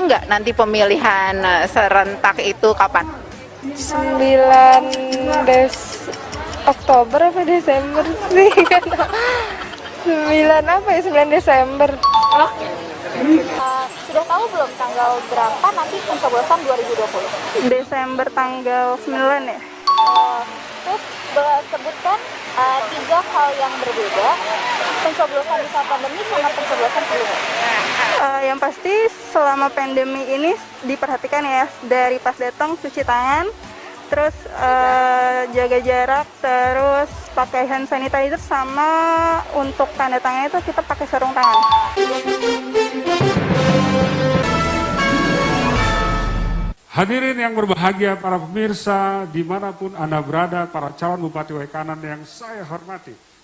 tahu nggak nanti pemilihan serentak itu kapan? 9 Oktober apa Desember sih? 9 apa ya? 9 Desember. Oke. Sudah tahu belum tanggal berapa nanti pencoblosan 2020? Desember tanggal 9 ya? Terus sebutkan 3 hal yang berbeda pencoblosan di saat pandemi sama pencoblosan sebelumnya. Yang pasti selama pandemi ini diperhatikan ya, dari pas datang cuci tangan, terus jaga jarak, terus pakai hand sanitizer, sama untuk tanda tangan itu kita pakai sarung tangan. Hadirin yang berbahagia, para pemirsa dimanapun Anda berada, para calon Bupati Waikanan yang saya hormati.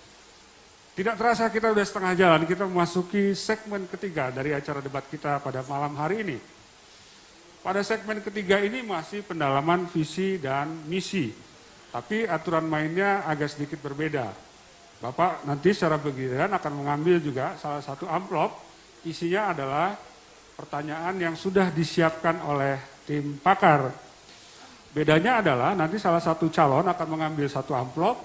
Tidak terasa kita sudah setengah jalan, kita memasuki segmen ketiga dari acara debat kita pada malam hari ini. Pada segmen ketiga ini masih pendalaman visi dan misi, tapi aturan mainnya agak sedikit berbeda. Bapak nanti secara bergiliran akan mengambil juga salah satu amplop, isinya adalah pertanyaan yang sudah disiapkan oleh tim pakar. Bedanya adalah nanti salah satu calon akan mengambil satu amplop,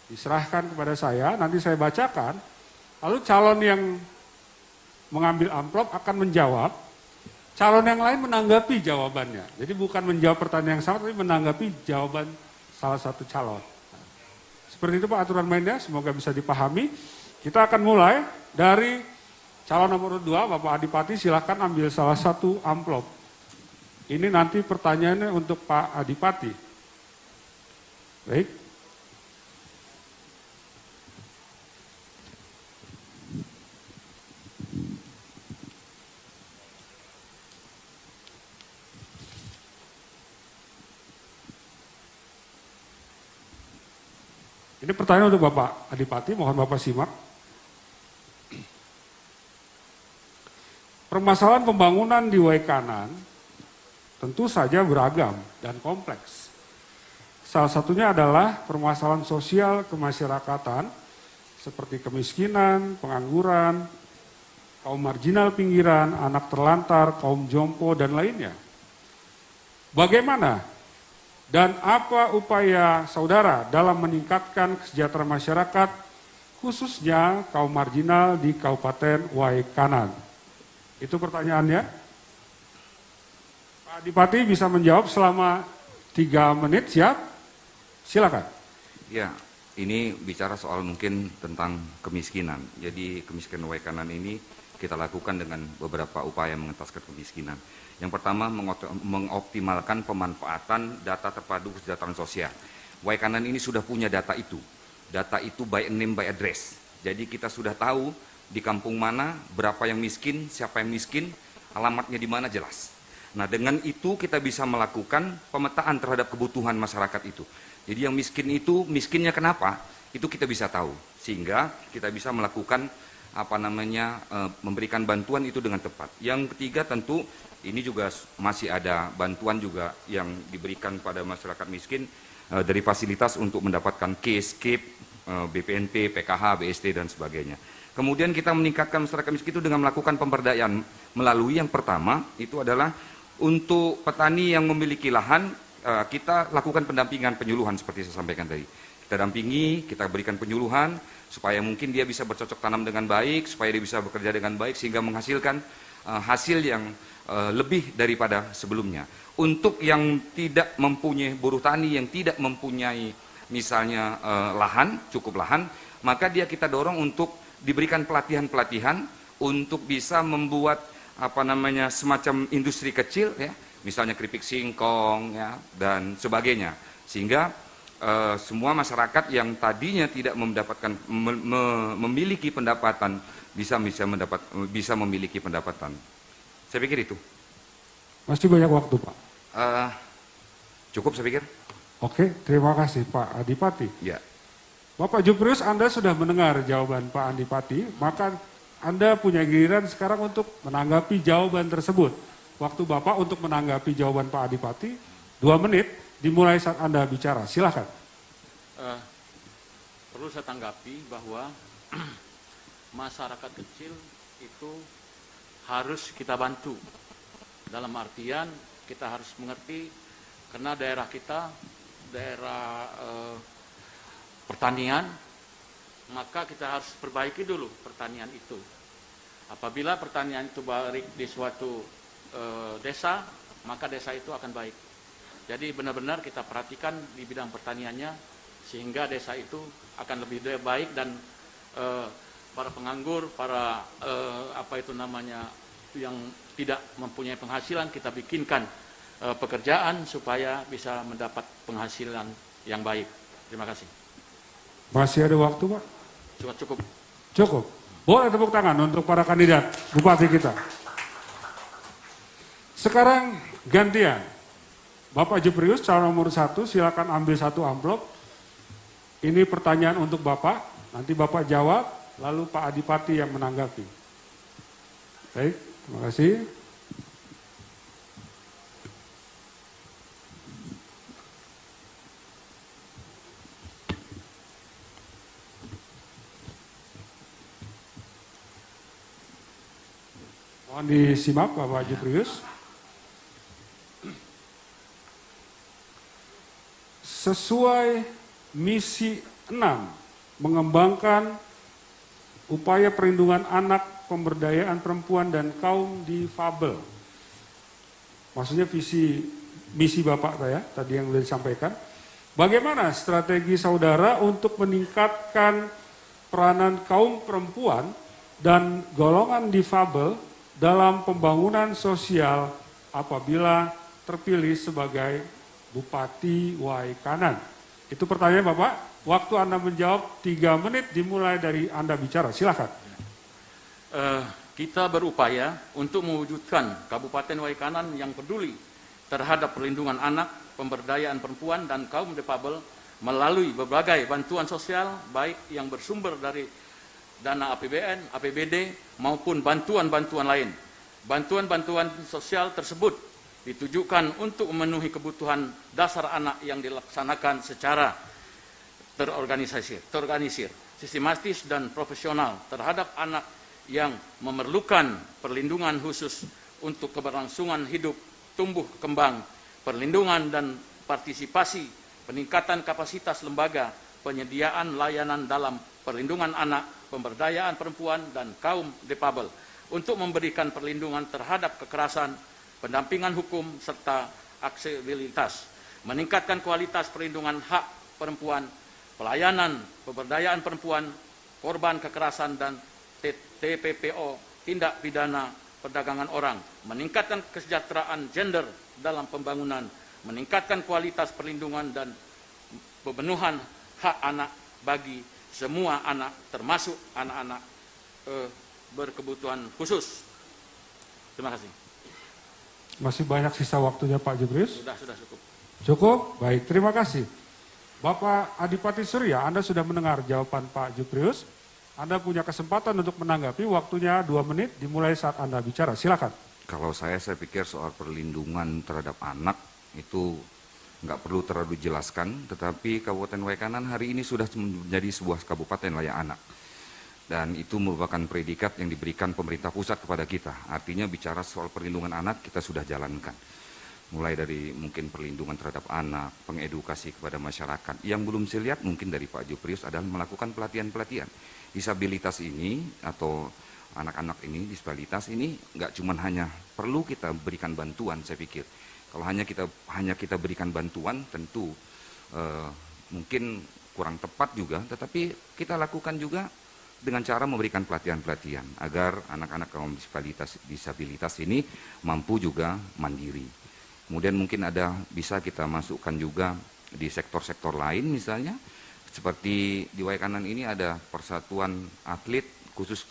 diserahkan kepada saya, nanti saya bacakan, lalu calon yang mengambil amplop akan menjawab, calon yang lain menanggapi jawabannya. Jadi bukan menjawab pertanyaan yang sama, tapi menanggapi jawaban salah satu calon. Seperti itu Pak aturan mainnya, semoga bisa dipahami. Kita akan mulai dari calon nomor 2, Bapak Adipati, silahkan ambil salah satu amplop. Ini nanti pertanyaannya untuk Pak Adipati. Baik. Ini pertanyaan untuk Bapak Adipati, mohon Bapak simak. Permasalahan pembangunan di Waikanan tentu saja beragam dan kompleks. Salah satunya adalah permasalahan sosial kemasyarakatan seperti kemiskinan, pengangguran, kaum marginal pinggiran, anak terlantar, kaum jompo, dan lainnya. Bagaimana dan apa upaya saudara dalam meningkatkan kesejahteraan masyarakat, khususnya kaum marginal di Kabupaten Waikanan? Itu pertanyaannya. Pak Adipati bisa menjawab selama 3 menit, siap? Silakan. Ya, ini bicara soal mungkin tentang kemiskinan. Jadi kemiskinan Waikanan ini kita lakukan dengan beberapa upaya mengentaskan kemiskinan. Yang pertama, mengoptimalkan pemanfaatan data terpadu kesejahteraan sosial. Waikanan ini sudah punya data itu. Data itu by name, by address. Jadi kita sudah tahu di kampung mana, berapa yang miskin, siapa yang miskin, alamatnya di mana jelas. Nah, dengan itu kita bisa melakukan pemetaan terhadap kebutuhan masyarakat itu. Jadi yang miskin itu, miskinnya kenapa? Itu kita bisa tahu. Sehingga kita bisa melakukan memberikan bantuan itu dengan tepat. Yang ketiga tentu ini juga masih ada bantuan juga yang diberikan pada masyarakat miskin dari fasilitas untuk mendapatkan KIP, BPNT, PKH, BST dan sebagainya. Kemudian kita meningkatkan masyarakat miskin itu dengan melakukan pemberdayaan melalui yang pertama itu adalah untuk petani yang memiliki lahan, kita lakukan pendampingan penyuluhan seperti saya sampaikan tadi. Kita dampingi, kita berikan penyuluhan supaya mungkin dia bisa bercocok tanam dengan baik, supaya dia bisa bekerja dengan baik sehingga menghasilkan hasil yang lebih daripada sebelumnya. Untuk yang tidak mempunyai buruh tani, yang tidak mempunyai misalnya lahan, cukup lahan, maka dia kita dorong untuk diberikan pelatihan-pelatihan untuk bisa membuat semacam industri kecil ya, misalnya keripik singkong ya dan sebagainya, sehingga semua masyarakat yang tadinya tidak mendapatkan memiliki pendapatan bisa memiliki pendapatan. Saya pikir itu. Masih banyak waktu Pak. Cukup saya pikir. Oke, terima kasih Pak Adipati. Ya. Bapak Juprius, Anda sudah mendengar jawaban Pak Adipati, maka Anda punya giliran sekarang untuk menanggapi jawaban tersebut. Waktu Bapak untuk menanggapi jawaban Pak Adipati, 2 menit, dimulai saat Anda bicara. Silakan. Perlu saya tanggapi bahwa masyarakat kecil itu harus kita bantu. Dalam artian kita harus mengerti karena daerah kita daerah pertanian, maka kita harus perbaiki dulu pertanian itu. Apabila pertanian itu baik di suatu desa, maka desa itu akan baik. Jadi benar-benar kita perhatikan di bidang pertaniannya sehingga desa itu akan lebih baik dan para penganggur, para yang tidak mempunyai penghasilan kita bikinkan pekerjaan supaya bisa mendapat penghasilan yang baik. Terima kasih. Masih ada waktu, Pak? Cukup. Cukup. Boleh tepuk tangan untuk para kandidat bupati kita. Sekarang gantian. Bapak Juprius, calon nomor 1, silakan ambil satu amplop. Ini pertanyaan untuk Bapak. Nanti Bapak jawab, lalu Pak Adipati yang menanggapi. Baik, terima kasih. Mohon disimak Bapak Juprius. Sesuai misi 6, mengembangkan upaya perlindungan anak, pemberdayaan perempuan dan kaum difabel. Maksudnya misi Bapak saya, tadi yang sudah disampaikan. Bagaimana strategi saudara untuk meningkatkan peranan kaum perempuan dan golongan difabel dalam pembangunan sosial apabila terpilih sebagai Bupati Waikanan? Itu pertanyaan Bapak. Waktu Anda menjawab 3 menit dimulai dari Anda bicara. Silakan. Kita berupaya untuk mewujudkan Kabupaten Waikanan yang peduli terhadap perlindungan anak, pemberdayaan perempuan dan kaum difabel melalui berbagai bantuan sosial baik yang bersumber dari dana APBN, APBD maupun bantuan-bantuan lain. Bantuan-bantuan sosial tersebut ditujukan untuk memenuhi kebutuhan dasar anak yang dilaksanakan secara terorganisir, sistematis dan profesional terhadap anak yang memerlukan perlindungan khusus untuk keberlangsungan hidup, tumbuh kembang, perlindungan dan partisipasi, peningkatan kapasitas lembaga, penyediaan layanan dalam perlindungan anak, pemberdayaan perempuan dan kaum difabel untuk memberikan perlindungan terhadap kekerasan, pendampingan hukum serta aksesibilitas, meningkatkan kualitas perlindungan hak perempuan, pelayanan pemberdayaan perempuan, korban kekerasan dan TPPO, tindak pidana perdagangan orang, meningkatkan kesejahteraan gender dalam pembangunan, meningkatkan kualitas perlindungan dan pemenuhan hak anak bagi semua anak, termasuk anak-anak berkebutuhan khusus. Terima kasih. Masih banyak sisa waktunya Pak Juprius? Sudah cukup. Cukup? Baik, terima kasih. Bapak Adipati Surya, Anda sudah mendengar jawaban Pak Juprius. Anda punya kesempatan untuk menanggapi, waktunya 2 menit dimulai saat Anda bicara. Silakan. Kalau saya pikir soal perlindungan terhadap anak itu nggak perlu terlalu dijelaskan, tetapi Kabupaten Waikanan hari ini sudah menjadi sebuah kabupaten layak anak. Dan itu merupakan predikat yang diberikan pemerintah pusat kepada kita. Artinya bicara soal perlindungan anak kita sudah jalankan. Mulai dari mungkin perlindungan terhadap anak, pengedukasi kepada masyarakat. Yang belum saya lihat mungkin dari Pak Juprius adalah melakukan pelatihan-pelatihan. Disabilitas ini atau anak-anak ini, disabilitas ini nggak cuma hanya perlu kita berikan bantuan, saya pikir. Kalau hanya kita berikan bantuan tentu mungkin kurang tepat juga, tetapi kita lakukan juga dengan cara memberikan pelatihan-pelatihan agar anak-anak kaum disabilitas ini mampu juga mandiri. Kemudian mungkin bisa kita masukkan juga di sektor-sektor lain misalnya, seperti di Waikanan ini ada persatuan atlet khusus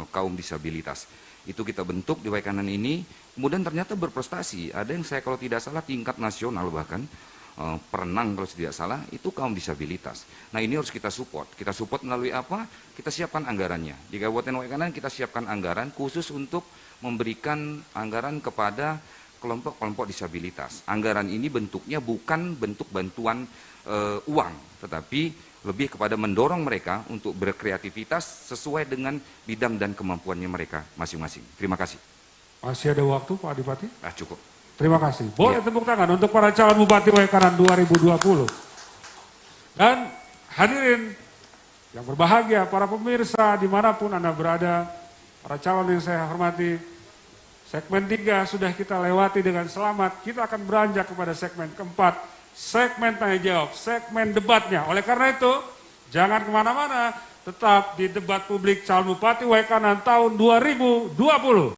kaum disabilitas. Itu kita bentuk di Waikanan ini, kemudian ternyata berprestasi. Ada yang saya kalau tidak salah tingkat nasional bahkan, perenang kalau tidak salah, itu kaum disabilitas. Nah ini harus kita support. Kita support melalui apa? Kita siapkan anggarannya. Di Kabupaten Waikanan kita siapkan anggaran khusus untuk memberikan anggaran kepada kelompok-kelompok disabilitas. Anggaran ini bentuknya bukan bentuk bantuan uang, tetapi lebih kepada mendorong mereka untuk berkreativitas sesuai dengan bidang dan kemampuannya mereka masing-masing. Terima kasih. Masih ada waktu Pak Adipati? Cukup. Terima kasih. Boleh Iya. tepuk tangan untuk para calon Bupati Waikanan 2020. Dan hadirin yang berbahagia, para pemirsa dimanapun Anda berada, para calon yang saya hormati, segmen 3 sudah kita lewati dengan selamat. Kita akan beranjak kepada segmen keempat, segmen tanya jawab, segmen debatnya. Oleh karena itu, jangan kemana-mana, tetap di debat publik calon Bupati Waikanan tahun 2020.